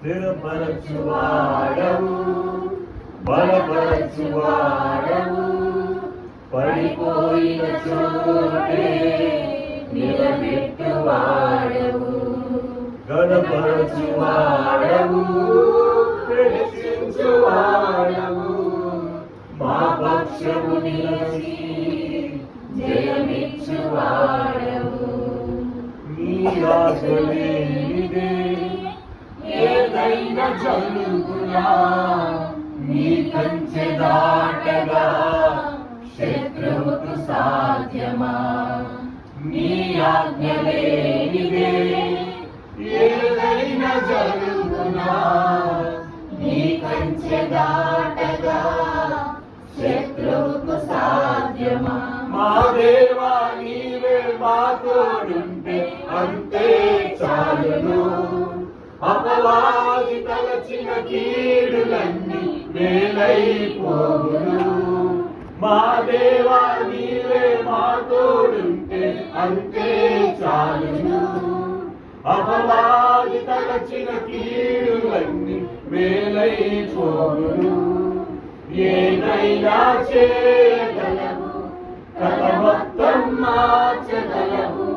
స్థిరపరచువాడవు, బలపరచువాడవు, పడిపోయిన చోటే నిలబెట్టువాడవు, గణపరచువాడవు, హెచ్చించువాడవు, మా పక్షము నిలిచి జయమిచ్చువాడవు. నీ ఆశలేనిదే ఏదైనా జరుగునా, నీ కంచె దాటగా శత్రువుకు సాధ్యమా? నీ ఆజ్ఞ లేనిదే ఏదైనా జరుగునా, నీ కంచె దాటగా శత్రువుకు సాధ్యమా? మా దేవా నీవే మా తోడుంటే అంతే చాలును, అపవాది తలచిన కీడులన్నీ మేలైపోవును. మా దేవా నీవే మా తోడుంటే అంతే చాలును, అపవాది తలచిన కీడులన్నీ మేలైపోవును. ఏదైనా చేయగలవు, కథ మొత్తం మార్చగలవు,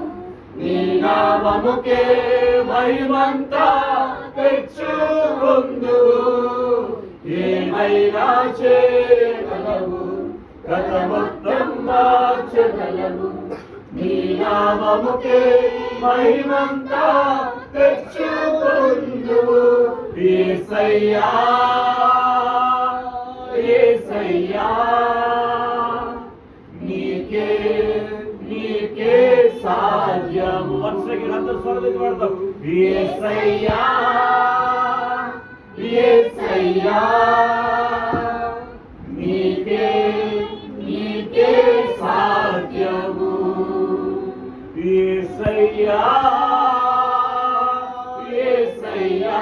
నీ నామముకే మహిమంతా తెచ్చుకొందువు. ఏమైనా చేయగలవు, కథ మొత్తం మార్చగలవు, నీ నామముకే మహిమంతా తెచ్చుకొందువు. యేసయ్యా యేసయ్యా, నీకే నీకే సాధ్యము. అందరూ స్వరం వాడతాం. యేసయ్యా యేసయ్యా, నీకే నీకే సాధ్యము. యేసయ్యా యేసయ్యా,